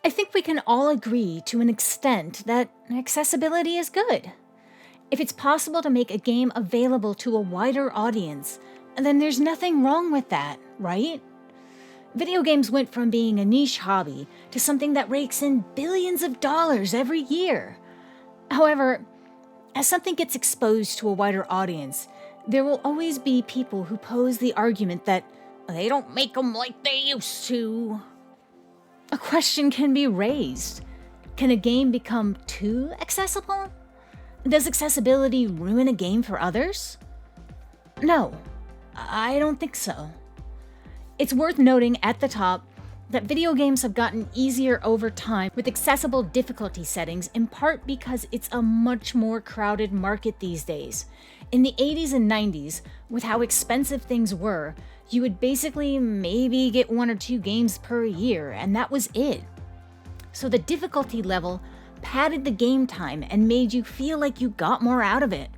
I think we can all agree to an extent that accessibility is good. If it's possible to make a game available to a wider audience, then there's nothing wrong with that, right? Video games went from being a niche hobby to something that rakes in billions of dollars every year. However, as something gets exposed to a wider audience, there will always be people who pose the argument that they don't make them like they used to. A question can be raised. Can a game become too accessible? Does accessibility ruin a game for others? No, I don't think so. It's worth noting at the top that video games have gotten easier over time with accessible difficulty settings, in part because it's a much more crowded market these days. In the 80s and 90s, with how expensive things were, you would basically maybe get 1 or 2 games per year, and that was it. So the difficulty level padded the game time and made you feel like you got more out of it.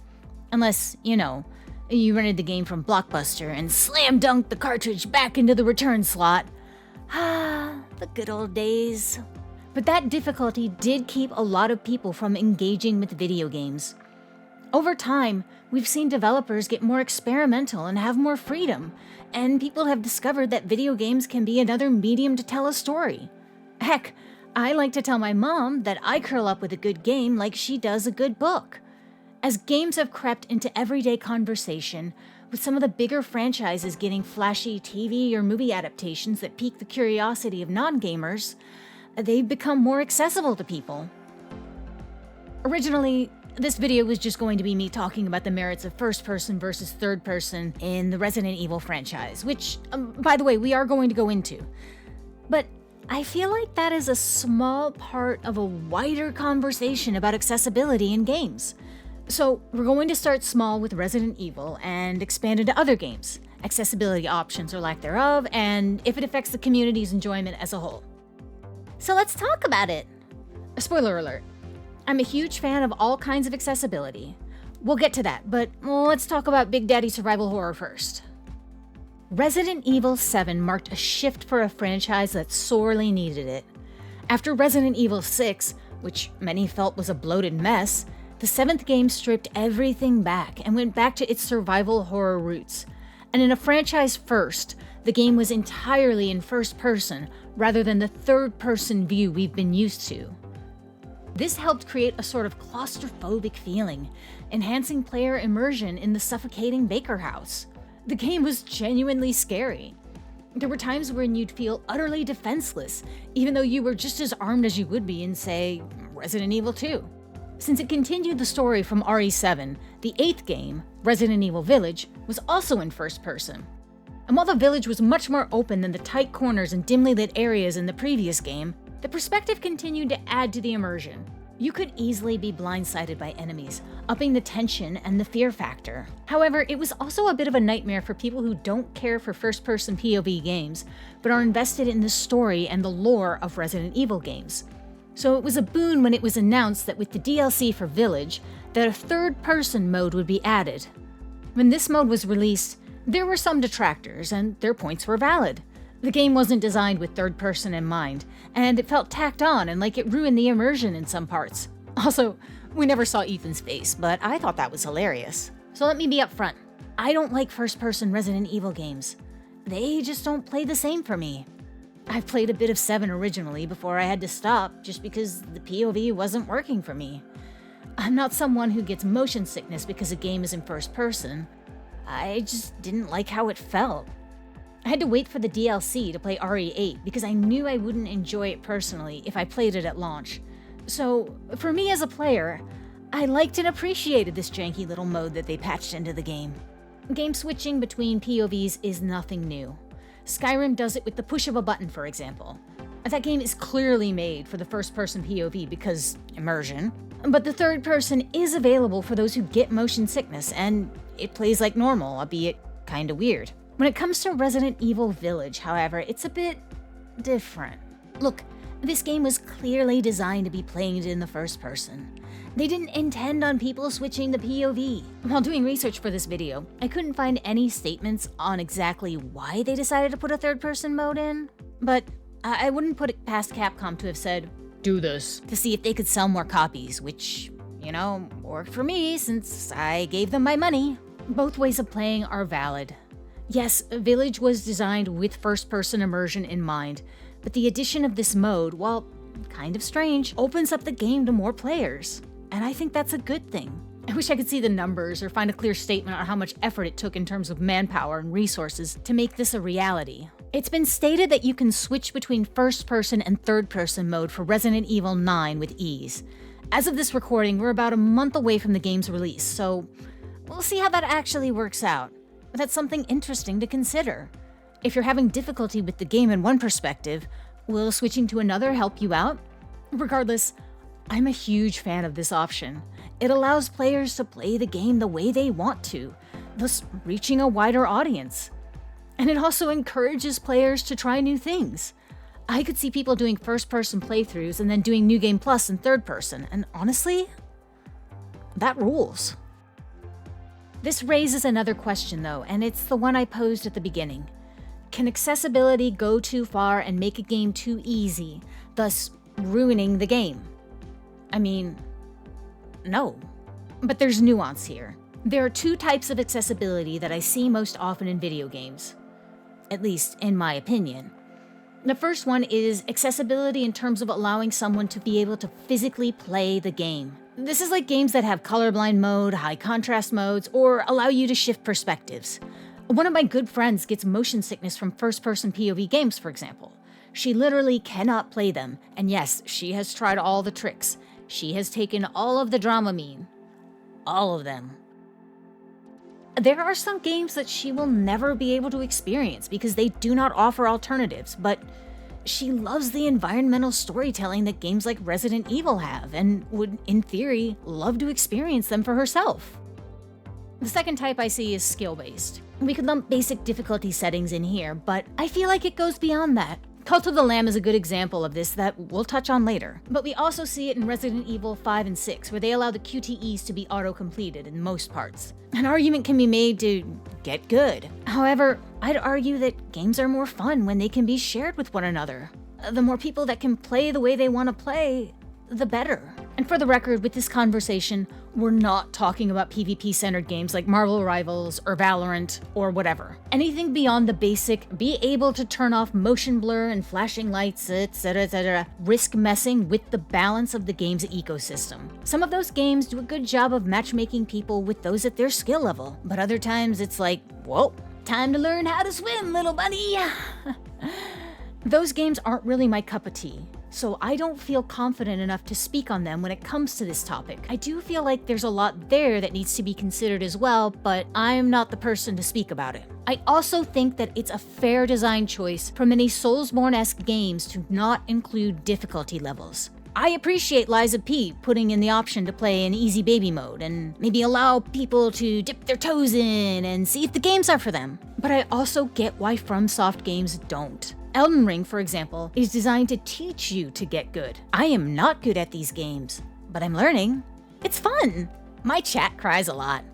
Unless, you rented the game from Blockbuster and slam dunked the cartridge back into the return slot. Ah, the good old days. But that difficulty did keep a lot of people from engaging with video games. Over time, we've seen developers get more experimental and have more freedom, and people have discovered that video games can be another medium to tell a story. Heck, I like to tell my mom that I curl up with a good game like she does a good book. As games have crept into everyday conversation, with some of the bigger franchises getting flashy TV or movie adaptations that pique the curiosity of non-gamers, they've become more accessible to people. Originally, this video was just going to be me talking about the merits of first-person versus third-person in the Resident Evil franchise, which, by the way, we are going to go into. But I feel like that is a small part of a wider conversation about accessibility in games. So we're going to start small with Resident Evil and expand into other games, accessibility options or lack thereof, and if it affects the community's enjoyment as a whole. So let's talk about it. Spoiler alert. I'm a huge fan of all kinds of accessibility. We'll get to that, but let's talk about Big Daddy survival horror first. Resident Evil 7 marked a shift for a franchise that sorely needed it. After Resident Evil 6, which many felt was a bloated mess, the 7th game stripped everything back and went back to its survival horror roots. And in a franchise first, the game was entirely in first person rather than the third-person view we've been used to. This helped create a sort of claustrophobic feeling, enhancing player immersion in the suffocating Baker house. The game was genuinely scary. There were times when you'd feel utterly defenseless, even though you were just as armed as you would be in, say, Resident Evil 2. Since it continued the story from RE7, the 8th game, Resident Evil Village, was also in first person. And while the village was much more open than the tight corners and dimly lit areas in the previous game, the perspective continued to add to the immersion. You could easily be blindsided by enemies, upping the tension and the fear factor. However, it was also a bit of a nightmare for people who don't care for first-person POV games, but are invested in the story and the lore of Resident Evil games. So it was a boon when it was announced that with the DLC for Village, that a third-person mode would be added. When this mode was released, there were some detractors, and their points were valid. The game wasn't designed with third person in mind, and it felt tacked on and like it ruined the immersion in some parts. Also, we never saw Ethan's face, but I thought that was hilarious. So let me be upfront. I don't like first-person Resident Evil games. They just don't play the same for me. I've played a bit of 7 originally before I had to stop just because the POV wasn't working for me. I'm not someone who gets motion sickness because a game is in first person. I just didn't like how it felt. I had to wait for the DLC to play RE8 because I knew I wouldn't enjoy it personally if I played it at launch. So, for me as a player, I liked and appreciated this janky little mode that they patched into the game. Game switching between POVs is nothing new. Skyrim does it with the push of a button, for example. That game is clearly made for the first-person POV because immersion, but the third person is available for those who get motion sickness, and it plays like normal, albeit kinda weird. When it comes to Resident Evil Village, however, it's a bit different. Look, this game was clearly designed to be played in the first person. They didn't intend on people switching the POV. While doing research for this video, I couldn't find any statements on exactly why they decided to put a third-person mode in. But I wouldn't put it past Capcom to have said, do this, to see if they could sell more copies, which, worked for me since I gave them my money. Both ways of playing are valid. Yes, Village was designed with first-person immersion in mind, but the addition of this mode, while kind of strange, opens up the game to more players. And I think that's a good thing. I wish I could see the numbers or find a clear statement on how much effort it took in terms of manpower and resources to make this a reality. It's been stated that you can switch between first-person and third-person mode for Resident Evil 9 with ease. As of this recording, we're about a month away from the game's release, so we'll see how that actually works out. But that's something interesting to consider. If you're having difficulty with the game in one perspective, will switching to another help you out? Regardless, I'm a huge fan of this option. It allows players to play the game the way they want to, thus reaching a wider audience. And it also encourages players to try new things. I could see people doing first-person playthroughs and then doing New Game Plus in third-person, and honestly, that rules. This raises another question though, and it's the one I posed at the beginning. Can accessibility go too far and make a game too easy, thus ruining the game? I mean, no. But there's nuance here. There are two types of accessibility that I see most often in video games. At least, in my opinion. The first one is accessibility in terms of allowing someone to be able to physically play the game. This is like games that have colorblind mode, high contrast modes, or allow you to shift perspectives. One of my good friends gets motion sickness from first-person POV games, for example. She literally cannot play them, and yes, she has tried all the tricks. She has taken all of the Dramamine. All of them. There are some games that she will never be able to experience because they do not offer alternatives, but she loves the environmental storytelling that games like Resident Evil have and would, in theory, love to experience them for herself. The second type I see is skill-based. We could lump basic difficulty settings in here, but I feel like it goes beyond that. Cult of the Lamb is a good example of this that we'll touch on later, but we also see it in Resident Evil 5 and 6, where they allow the QTEs to be auto-completed in most parts. An argument can be made to get good. However, I'd argue that games are more fun when they can be shared with one another. The more people that can play the way they want to play, the better. And for the record, with this conversation, we're not talking about PvP-centered games like Marvel Rivals or Valorant or whatever. Anything beyond the basic, be able to turn off motion blur and flashing lights, etc., risk messing with the balance of the game's ecosystem. Some of those games do a good job of matchmaking people with those at their skill level, but other times it's like, whoa, time to learn how to swim, little bunny! Those games aren't really my cup of tea, so I don't feel confident enough to speak on them when it comes to this topic. I do feel like there's a lot there that needs to be considered as well, but I'm not the person to speak about it. I also think that it's a fair design choice for many Soulsborne-esque games to not include difficulty levels. I appreciate Liza P putting in the option to play in easy baby mode and maybe allow people to dip their toes in and see if the games are for them. But I also get why FromSoft games don't. Elden Ring, for example, is designed to teach you to get good. I am not good at these games, but I'm learning. It's fun. My chat cries a lot.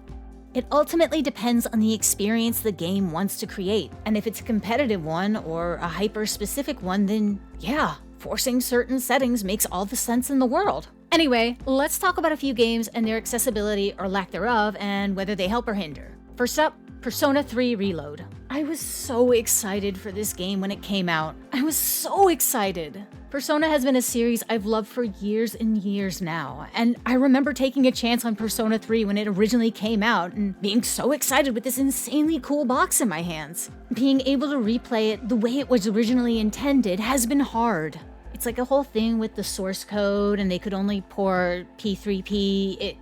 It ultimately depends on the experience the game wants to create, and if it's a competitive one or a hyper-specific one, then yeah, forcing certain settings makes all the sense in the world. Anyway, let's talk about a few games and their accessibility or lack thereof, and whether they help or hinder. First up, Persona 3 Reload. I was so excited for this game when it came out. I was so excited. Persona has been a series I've loved for years and years now, and I remember taking a chance on Persona 3 when it originally came out and being so excited with this insanely cool box in my hands. Being able to replay it the way it was originally intended has been hard. It's like a whole thing with the source code and they could only port P3P.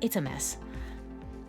It's a mess.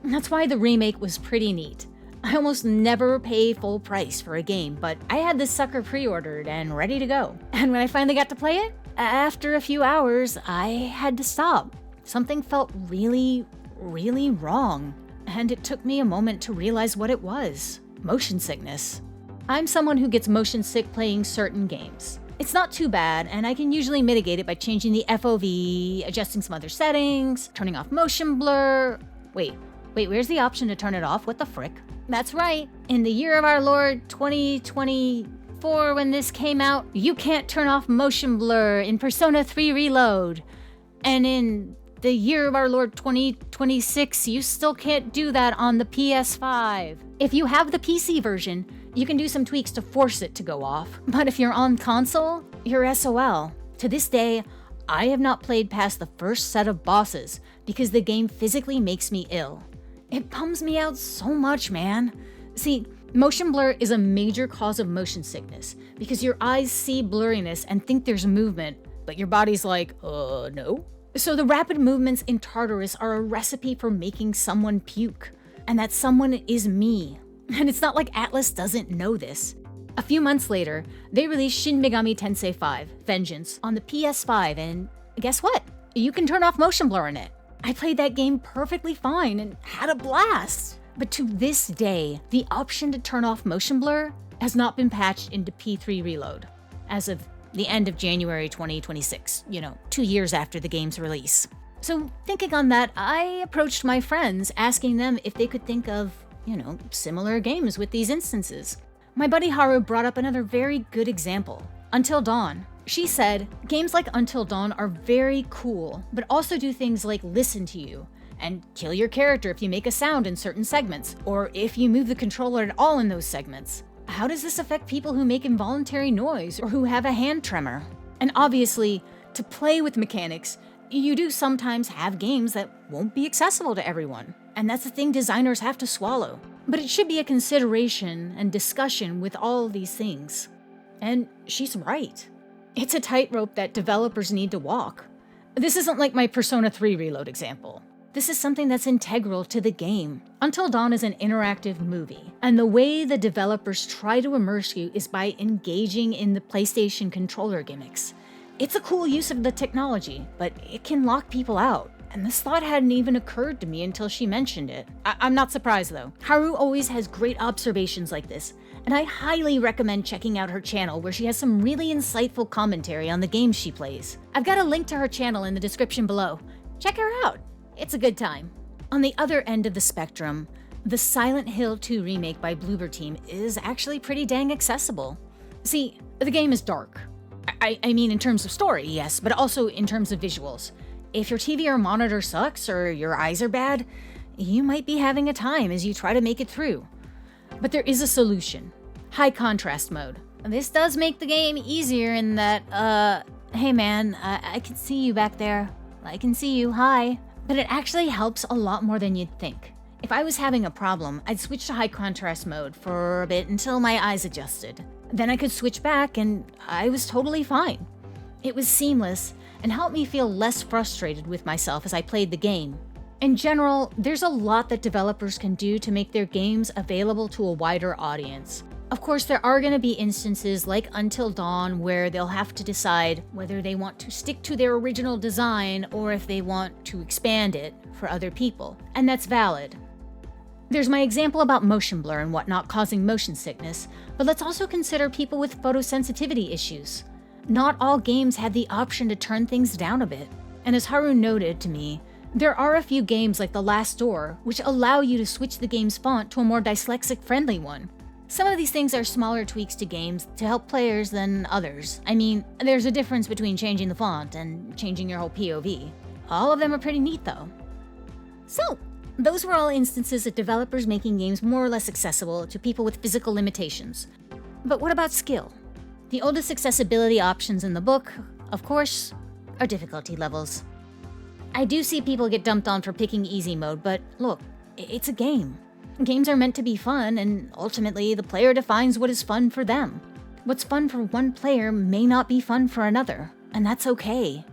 That's why the remake was pretty neat. I almost never pay full price for a game, but I had this sucker pre-ordered and ready to go. And when I finally got to play it, after a few hours, I had to stop. Something felt really, really wrong. And it took me a moment to realize what it was. Motion sickness. I'm someone who gets motion sick playing certain games. It's not too bad, and I can usually mitigate it by changing the FOV, adjusting some other settings, turning off motion blur. Wait, where's the option to turn it off? What the frick? That's right. In the year of our Lord 2020, 2004 when this came out, you can't turn off motion blur in Persona 3 Reload. And in the year of our Lord 2026, you still can't do that on the PS5. If you have the PC version, you can do some tweaks to force it to go off. But if you're on console, you're SOL. To this day, I have not played past the first set of bosses because the game physically makes me ill. It bums me out so much, man. See, motion blur is a major cause of motion sickness because your eyes see blurriness and think there's movement, but your body's like, no. So the rapid movements in Tartarus are a recipe for making someone puke. And that someone is me. And it's not like Atlas doesn't know this. A few months later, they released Shin Megami Tensei 5, Vengeance, on the PS5, and guess what? You can turn off motion blur in it. I played that game perfectly fine and had a blast. But to this day, the option to turn off motion blur has not been patched into P3 Reload, as of the end of January 2026, 2 years after the game's release. So thinking on that, I approached my friends asking them if they could think of, similar games with these instances. My buddy Haru brought up another very good example, Until Dawn. She said, games like Until Dawn are very cool, but also do things like listen to you, and kill your character if you make a sound in certain segments, or if you move the controller at all in those segments. How does this affect people who make involuntary noise or who have a hand tremor? And obviously, to play with mechanics, you do sometimes have games that won't be accessible to everyone, and that's the thing designers have to swallow. But it should be a consideration and discussion with all these things. And she's right. It's a tightrope that developers need to walk. This isn't like my Persona 3 Reload example. This is something that's integral to the game. Until Dawn is an interactive movie, and the way the developers try to immerse you is by engaging in the PlayStation controller gimmicks. It's a cool use of the technology, but it can lock people out. And this thought hadn't even occurred to me until she mentioned it. I'm not surprised though. Haru always has great observations like this, and I highly recommend checking out her channel where she has some really insightful commentary on the games she plays. I've got a link to her channel in the description below. Check her out. It's a good time. On the other end of the spectrum, the Silent Hill 2 remake by Bloober Team is actually pretty dang accessible. See, the game is dark. I mean in terms of story, yes, but also in terms of visuals. If your TV or monitor sucks or your eyes are bad, you might be having a time as you try to make it through. But there is a solution. High contrast mode. This does make the game easier in that, hey man, I can see you back there. I can see you, hi. But it actually helps a lot more than you'd think. If I was having a problem, I'd switch to high contrast mode for a bit until my eyes adjusted. Then I could switch back and I was totally fine. It was seamless and helped me feel less frustrated with myself as I played the game. In general, there's a lot that developers can do to make their games available to a wider audience. Of course, there are going to be instances like Until Dawn where they'll have to decide whether they want to stick to their original design or if they want to expand it for other people, and that's valid. There's my example about motion blur and whatnot causing motion sickness, but let's also consider people with photosensitivity issues. Not all games have the option to turn things down a bit. And as Haru noted to me, there are a few games like The Last Door which allow you to switch the game's font to a more dyslexic-friendly one. Some of these things are smaller tweaks to games to help players than others. I mean, there's a difference between changing the font and changing your whole POV. All of them are pretty neat though. So, those were all instances of developers making games more or less accessible to people with physical limitations. But what about skill? The oldest accessibility options in the book, of course, are difficulty levels. I do see people get dumped on for picking easy mode, but look, it's a game. Games are meant to be fun, and ultimately the player defines what is fun for them. What's fun for one player may not be fun for another, and that's okay.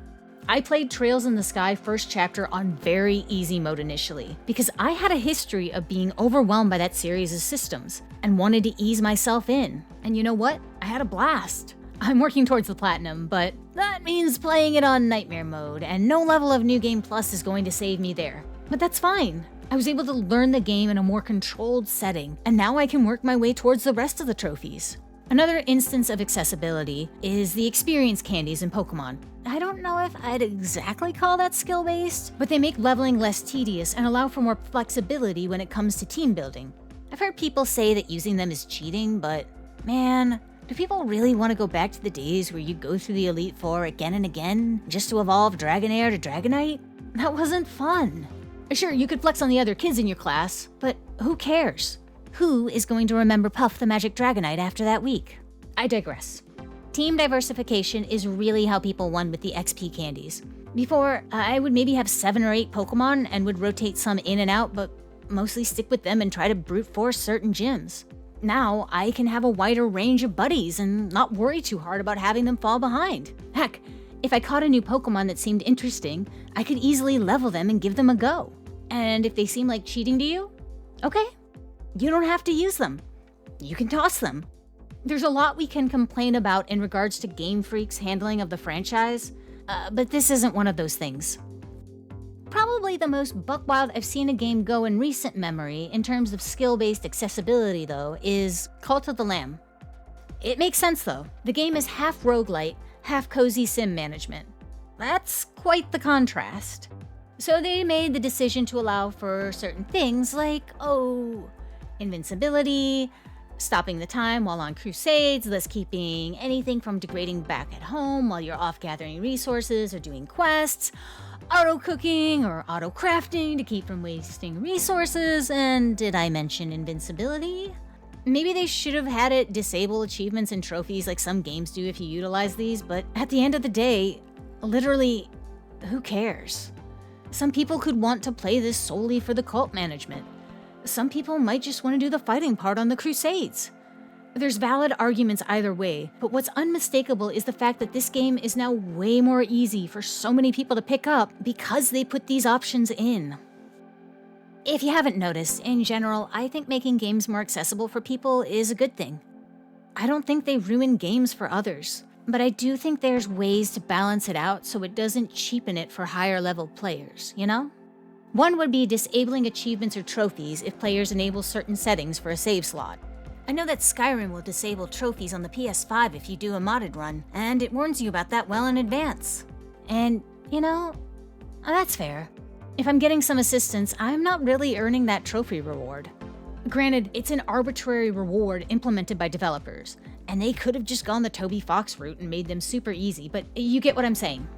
I played Trails in the Sky first chapter on very easy mode initially, because I had a history of being overwhelmed by that series' systems, and wanted to ease myself in. And you know what? I had a blast. I'm working towards the platinum, but that means playing it on Nightmare mode, and no level of New Game Plus is going to save me there. But that's fine. I was able to learn the game in a more controlled setting, and now I can work my way towards the rest of the trophies. Another instance of accessibility is the experience candies in Pokemon. I don't know if I'd exactly call that skill-based, but they make leveling less tedious and allow for more flexibility when it comes to team building. I've heard people say that using them is cheating, but man, Do people really want to go back to the days where you go through the Elite Four again and again just to evolve Dragonair to Dragonite? That wasn't fun. Sure, you could flex on the other kids in your class, but who cares? Who is going to remember Puff the Magic Dragonite after that week? I digress. Team diversification is really how people won with the XP candies. Before, I would maybe have 7 or 8 Pokemon and would rotate some in and out, but mostly stick with them and try to brute force certain gyms. Now, I can have a wider range of buddies and not worry too hard about having them fall behind. Heck, if I caught a new Pokemon that seemed interesting, I could easily level them and give them a go. And if they seem like cheating to you, okay, you don't have to use them. You can toss them. There's a lot we can complain about in regards to Game Freak's handling of the franchise, but this isn't one of those things. Probably the most buck wild I've seen a game go in recent memory in terms of skill-based accessibility, though, is Cult of the Lamb. It makes sense, though. The game is half roguelite, half cozy sim management. That's quite the contrast. So they made the decision to allow for certain things like, invincibility, stopping the time while on crusades, thus keeping anything from degrading back at home while you're off gathering resources or doing quests, auto-cooking or auto-crafting to keep from wasting resources, and did I mention invincibility? Maybe they should have had it disable achievements and trophies like some games do if you utilize these, but at the end of the day, literally, who cares? Some people could want to play this solely for the cult management. Some people might just want to do the fighting part on the Crusades. There's valid arguments either way, but what's unmistakable is the fact that this game is now way more easy for so many people to pick up because they put these options in. If you haven't noticed, in general, I think making games more accessible for people is a good thing. I don't think they ruin games for others, but I do think there's ways to balance it out so it doesn't cheapen it for higher level players, you know? One would be disabling achievements or trophies if players enable certain settings for a save slot. I know that Skyrim will disable trophies on the PS5 if you do a modded run, and it warns you about that well in advance. And, that's fair. If I'm getting some assistance, I'm not really earning that trophy reward. Granted, it's an arbitrary reward implemented by developers, and they could have just gone the Toby Fox route and made them super easy, but you get what I'm saying.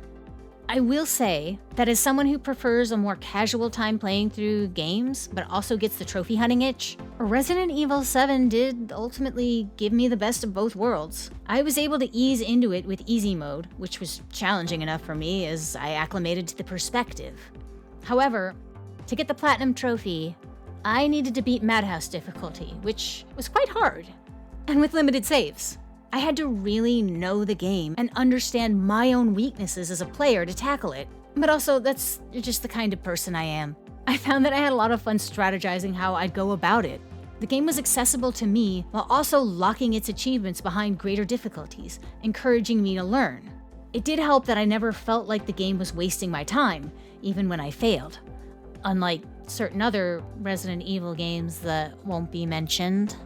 I will say that as someone who prefers a more casual time playing through games, but also gets the trophy hunting itch, Resident Evil 7 did ultimately give me the best of both worlds. I was able to ease into it with easy mode, which was challenging enough for me as I acclimated to the perspective. However, to get the Platinum Trophy, I needed to beat Madhouse difficulty, which was quite hard, and with limited saves. I had to really know the game and understand my own weaknesses as a player to tackle it. But also, that's just the kind of person I am. I found that I had a lot of fun strategizing how I'd go about it. The game was accessible to me while also locking its achievements behind greater difficulties, encouraging me to learn. It did help that I never felt like the game was wasting my time, even when I failed. Unlike certain other Resident Evil games that won't be mentioned.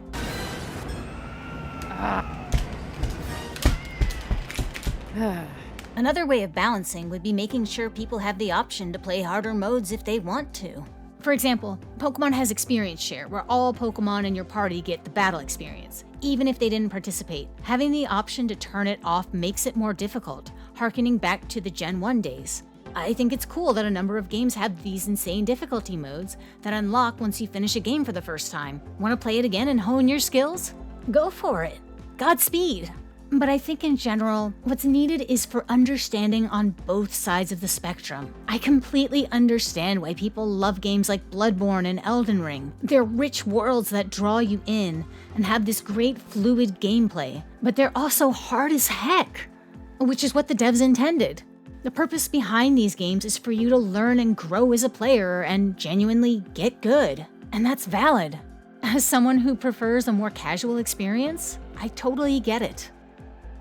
Another way of balancing would be making sure people have the option to play harder modes if they want to. For example, Pokemon has experience share, where all Pokemon in your party get the battle experience, even if they didn't participate. Having the option to turn it off makes it more difficult, harkening back to the Gen 1 days. I think it's cool that a number of games have these insane difficulty modes that unlock once you finish a game for the first time. Want to play it again and hone your skills? Go for it. Godspeed. But I think in general, what's needed is for understanding on both sides of the spectrum. I completely understand why people love games like Bloodborne and Elden Ring. They're rich worlds that draw you in and have this great fluid gameplay, but they're also hard as heck, which is what the devs intended. The purpose behind these games is for you to learn and grow as a player and genuinely get good, and that's valid. As someone who prefers a more casual experience, I totally get it.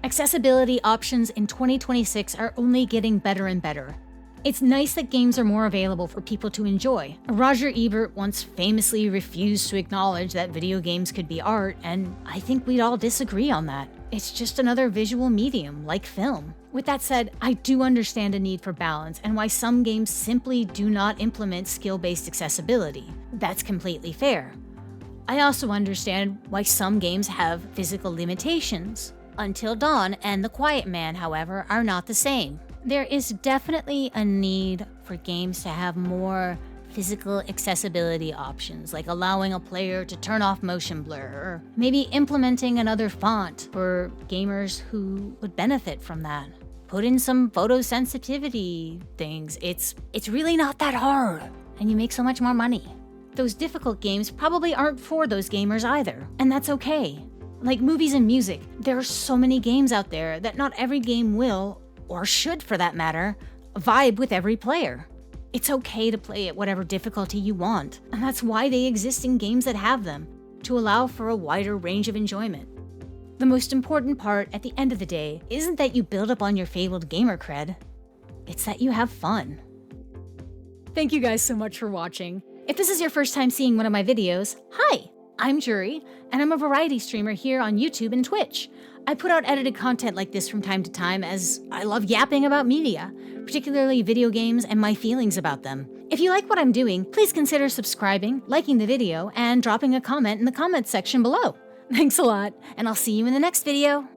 Accessibility options in 2026 are only getting better and better. It's nice that games are more available for people to enjoy. Roger Ebert once famously refused to acknowledge that video games could be art, and I think we'd all disagree on that. It's just another visual medium, like film. With that said, I do understand a need for balance and why some games simply do not implement skill-based accessibility. That's completely fair. I also understand why some games have physical limitations. Until Dawn and The Quiet Man, however, are not the same. There is definitely a need for games to have more physical accessibility options, like allowing a player to turn off motion blur, or maybe implementing another font for gamers who would benefit from that. Put in some photosensitivity things. It's really not that hard, and you make so much more money. Those difficult games probably aren't for those gamers either, and that's okay. Like movies and music, there are so many games out there that not every game will, or should for that matter, vibe with every player. It's okay to play at whatever difficulty you want, and that's why they exist in games that have them, to allow for a wider range of enjoyment. The most important part at the end of the day isn't that you build up on your fabled gamer cred, it's that you have fun. Thank you guys so much for watching. If this is your first time seeing one of my videos, hi! I'm Jury, and I'm a variety streamer here on YouTube and Twitch. I put out edited content like this from time to time as I love yapping about media, particularly video games and my feelings about them. If you like what I'm doing, please consider subscribing, liking the video, and dropping a comment in the comments section below. Thanks a lot, and I'll see you in the next video.